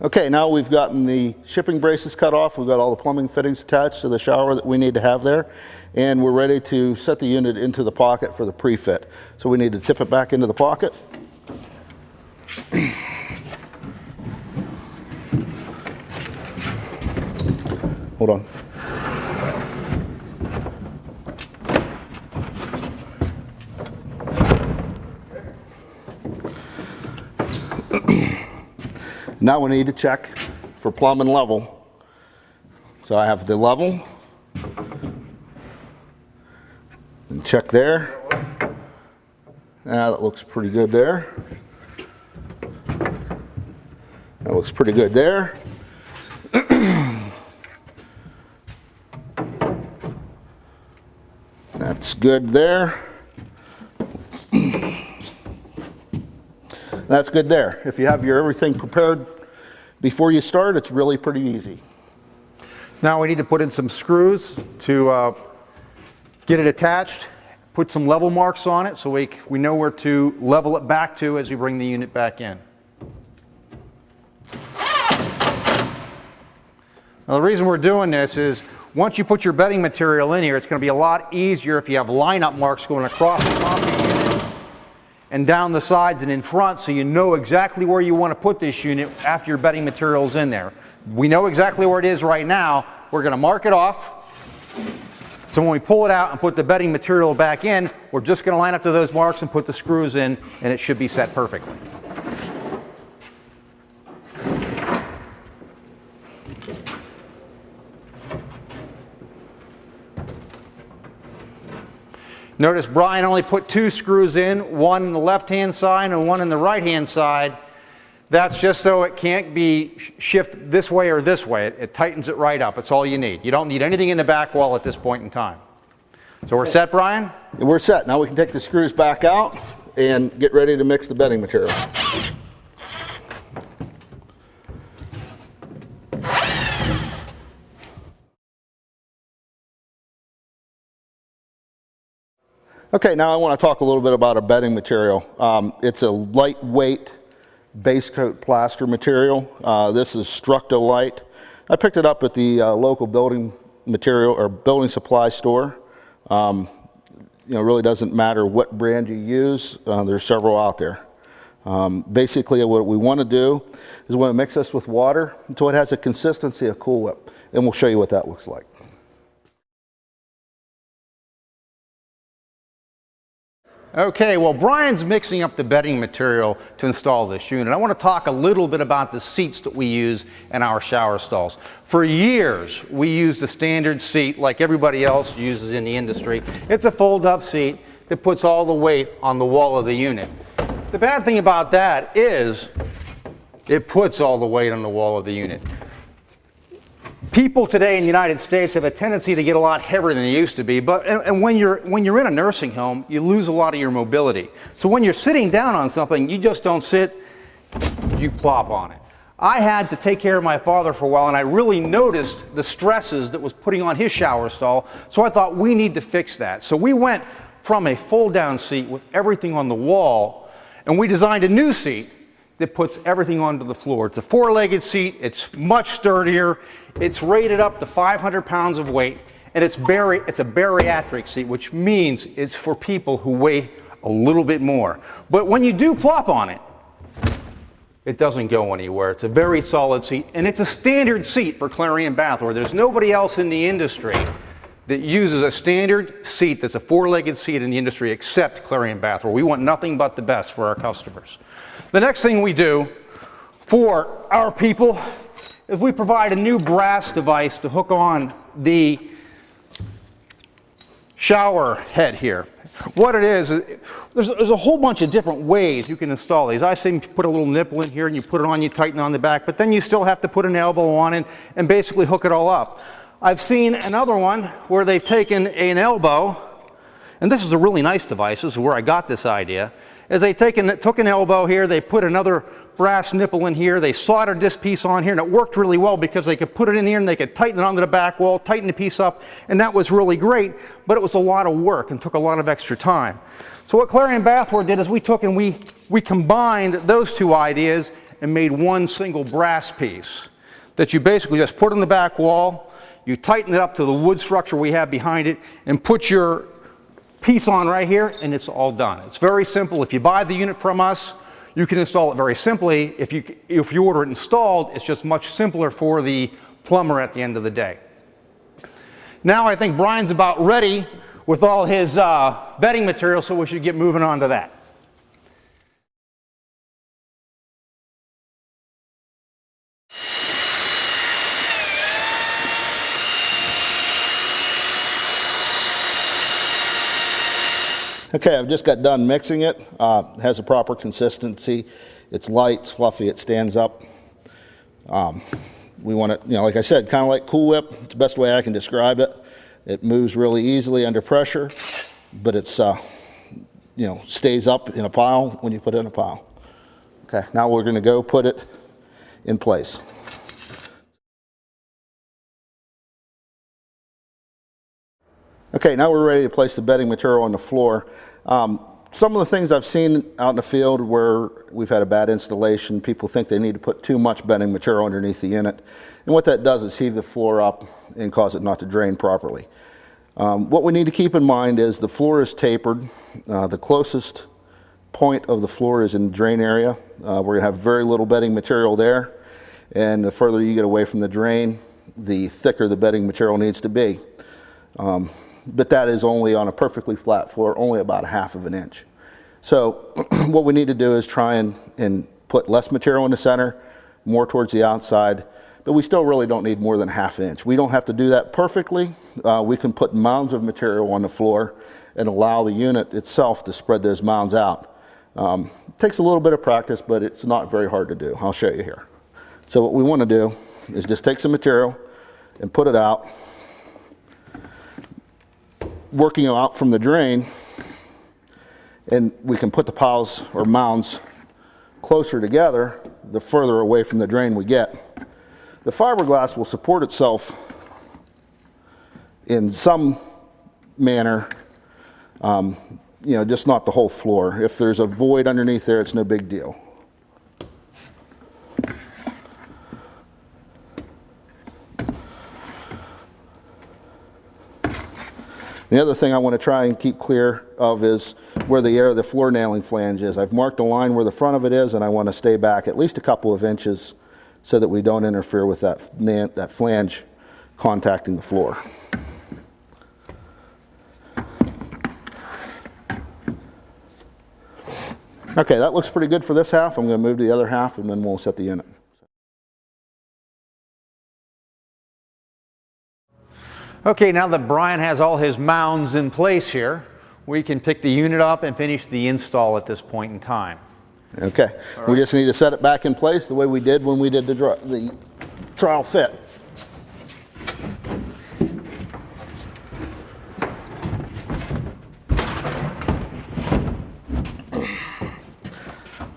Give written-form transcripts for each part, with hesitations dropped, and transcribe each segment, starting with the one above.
Okay, now we've gotten the shipping braces cut off. We've got all the plumbing fittings attached to the shower that we need to have there. And we're ready to set the unit into the pocket for the pre-fit. So we need to tip it back into the pocket. Hold on. Now we need to check for plumb and level. So I have the level. And check there. That looks pretty good there. That looks pretty good there. That's good there. That's good there. If you have your everything prepared before you start, it's really pretty easy. Now we need to put in some screws to get it attached, put some level marks on it so we know where to level it back to as we bring the unit back in. Now the reason we're doing this is once you put your bedding material in here, it's going to be a lot easier if you have lineup marks going across the top of the unit and down the sides and in front, so you know exactly where you want to put this unit after your bedding material's in there. We know exactly where it is right now. We're going to mark it off. So when we pull it out and put the bedding material back in, we're just going to line up to those marks and put the screws in, and it should be set perfectly. Notice Brian only put 2 screws in, one in the left-hand side and one in the right-hand side. That's just so it can't be shifted this way or this way. It tightens it right up. That's all you need. You don't need anything in the back wall at this point in time. So we're set, Brian? We're set. Now we can take the screws back out and get ready to mix the bedding material. Okay, now I want to talk a little bit about our bedding material. It's a lightweight base coat plaster material. This is Structolite. I picked it up at the local building material or building supply store. You know, it really doesn't matter what brand you use. There's several out there. Basically, what we want to do is we want to mix this with water until it has a consistency of Cool Whip, and we'll show you what that looks like. Okay, well, Brian's mixing up the bedding material to install this unit. I want to talk a little bit about the seats that we use in our shower stalls. For years, we used a standard seat like everybody else uses in the industry. It's a fold-up seat that puts all the weight on the wall of the unit. The bad thing about that is it puts all the weight on the wall of the unit. People today in the United States have a tendency to get a lot heavier than they used to be, and when you're in a nursing home, you lose a lot of your mobility. So when you're sitting down on something, you just don't sit, you plop on it. I had to take care of my father for a while, and I really noticed the stresses that was putting on his shower stall, so I thought we need to fix that. So we went from a fold-down seat with everything on the wall, and we designed a new seat that puts everything onto the floor. It's a 4-legged seat, it's much sturdier, it's rated up to 500 pounds of weight, and it's a bariatric seat, which means it's for people who weigh a little bit more. But when you do plop on it, it doesn't go anywhere. It's a very solid seat, and it's a standard seat for Clarion Bathware. There's nobody else in the industry that uses a standard seat that's a 4-legged seat in the industry except Clarion Bathware. We want nothing but the best for our customers. The next thing we do for our people is we provide a new brass device to hook on the shower head here. What it is there's a whole bunch of different ways you can install these. I say you put a little nipple in here and you put it on, you tighten on the back, but then you still have to put an elbow on it and basically hook it all up. I've seen another one where they've taken an elbow, and this is a really nice device, this is where I got this idea, is they took an elbow here, they put another brass nipple in here, they soldered this piece on here, and it worked really well because they could put it in here and they could tighten it onto the back wall, tighten the piece up, and that was really great, but it was a lot of work and took a lot of extra time. So what Clarion Bathware did is we took and we combined those two ideas, and made one single brass piece that you basically just put on the back wall, you tighten it up to the wood structure we have behind it, and put your piece on right here, and it's all done. It's very simple. If you buy the unit from us, you can install it very simply. If you order it installed, it's just much simpler for the plumber at the end of the day. Now I think Brian's about ready with all his bedding material, so we should get moving on to that. Okay, I've just got done mixing it. It has a proper consistency. It's light, it's fluffy, it stands up. We want it, you know, like I said, kind of like Cool Whip. It's the best way I can describe it. It moves really easily under pressure, but it's, you know, stays up in a pile when you put it in a pile. Okay, now we're going to go put it in place. Okay, now we're ready to place the bedding material on the floor. Some of the things I've seen out in the field where we've had a bad installation, people think they need to put too much bedding material underneath the unit. And what that does is heave the floor up and cause it not to drain properly. What we need to keep in mind is the floor is tapered. The closest point of the floor is in the drain area. We're going to have very little bedding material there. And the further you get away from the drain, the thicker the bedding material needs to be. But that is only on a perfectly flat floor, only about 1/2 of an inch. So what we need to do is try and put less material in the center, more towards the outside, but we still really don't need more than 1/2 inch. We don't have to do that perfectly. We can put mounds of material on the floor and allow the unit itself to spread those mounds out. It takes a little bit of practice, but it's not very hard to do. I'll show you here. So what we want to do is just take some material and put it out, working out from the drain, and we can put the piles or mounds closer together the further away from the drain we get. The fiberglass will support itself in some manner, you know, just not the whole floor. If there's a void underneath there, it's no big deal. The other thing I want to try and keep clear of is where the floor nailing flange is. I've marked a line where the front of it is, and I want to stay back at least a couple of inches so that we don't interfere with that flange contacting the floor. Okay, that looks pretty good for this half. I'm going to move to the other half, and then we'll set the unit. Okay, now that Brian has all his mounds in place here, we can pick the unit up and finish the install at this point in time. Okay, we just need to set it back in place the way we did when we did the trial fit.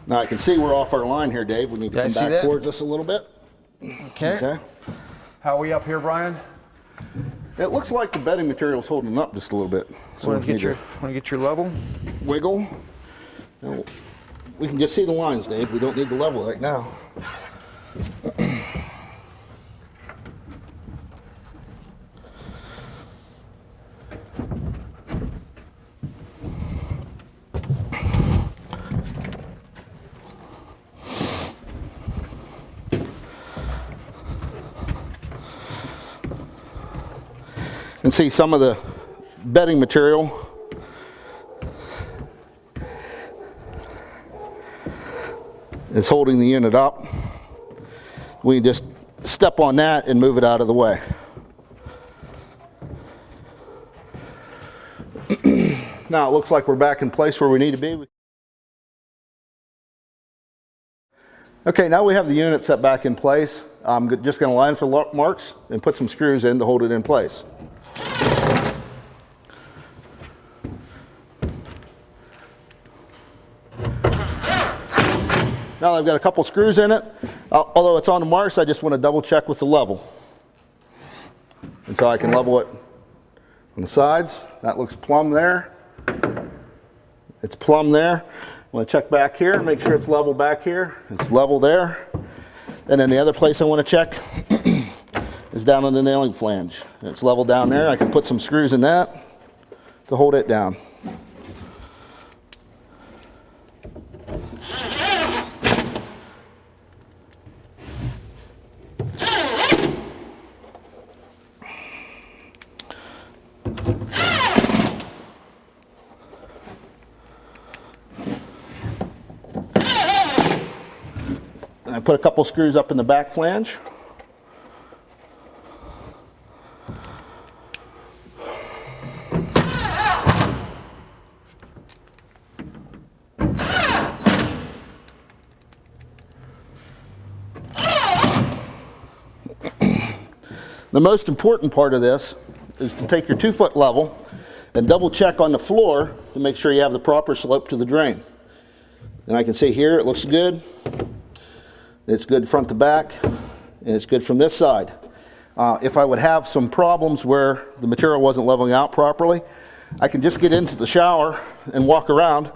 Now I can see we're off our line here, Dave. We need to come back towards us a little bit. Okay. How are we up here, Brian? It looks like the bedding material is holding up just a little bit. So want to get your level? Wiggle. Now, we can just see the lines, Dave. We don't need the level right now. And see some of the bedding material is holding the unit up. We just step on that and move it out of the way. Now it looks like we're back in place where we need to be. Okay, now we have the unit set back in place. I'm just going to line for marks and put some screws in to hold it in place. Now I've got a couple screws in it. Although it's on the marks, I just want to double check with the level. And so I can level it on the sides. That looks plumb there. It's plumb there. want to check back here, make sure it's level back here. It's level there. And then the other place I want to check is down on the nailing flange. It's level down there. I can put some screws in that to hold it down. And I put a couple screws up in the back flange. The most important part of this is to take your 2-foot level and double check on the floor to make sure you have the proper slope to the drain. And I can see here it looks good. It's good front to back, and it's good from this side. If I would have some problems where the material wasn't leveling out properly, I can just get into the shower and walk around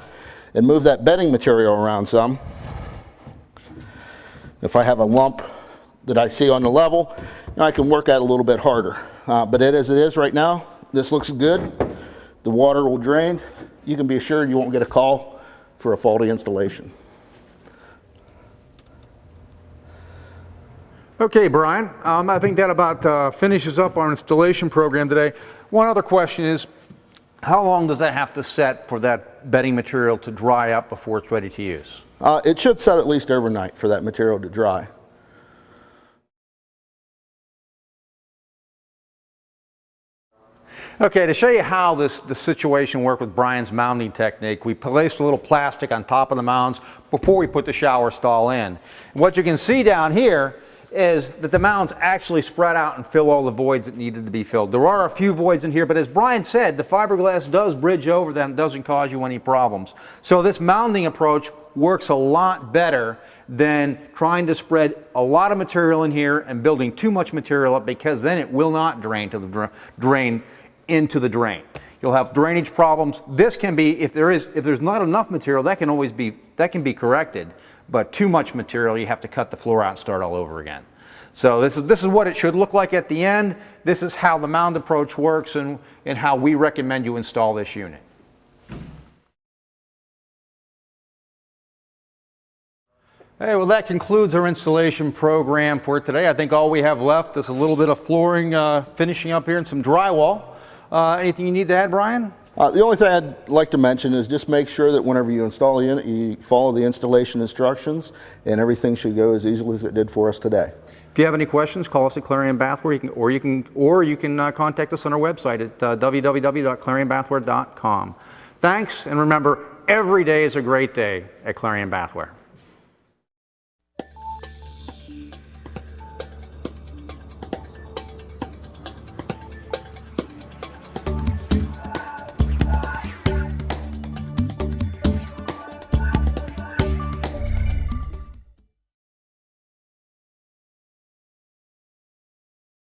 and move that bedding material around some. If I have a lump that I see on the level, I can work at it a little bit harder. But as it is right now, this looks good. The water will drain. You can be assured you won't get a call for a faulty installation. Okay, Brian, I think that about finishes up our installation program today. One other question is, how long does that have to set for that bedding material to dry up before it's ready to use? It should set at least overnight for that material to dry. Okay, to show you how the situation worked with Brian's mounting technique, we placed a little plastic on top of the mounds before we put the shower stall in. What you can see down here is that the mounds actually spread out and fill all the voids that needed to be filled. There are a few voids in here, but as Brian said, the fiberglass does bridge over them, it doesn't cause you any problems. So this mounting approach works a lot better than trying to spread a lot of material in here and building too much material up, because then it will not drain to the drain into the drain. You'll have drainage problems. This can be, if there's not enough material, that can be corrected. But too much material, you have to cut the floor out and start all over again. So this is what it should look like at the end. This is how the mound approach works and how we recommend you install this unit. Hey, well, that concludes our installation program for today. I think all we have left is a little bit of flooring finishing up here and some drywall. Anything you need to add, Brian? The only thing I'd like to mention is just make sure that whenever you install a unit, you follow the installation instructions, and everything should go as easily as it did for us today. If you have any questions, call us at Clarion Bathware, or you can contact us on our website at www.clarionbathware.com. Thanks, and remember, every day is a great day at Clarion Bathware.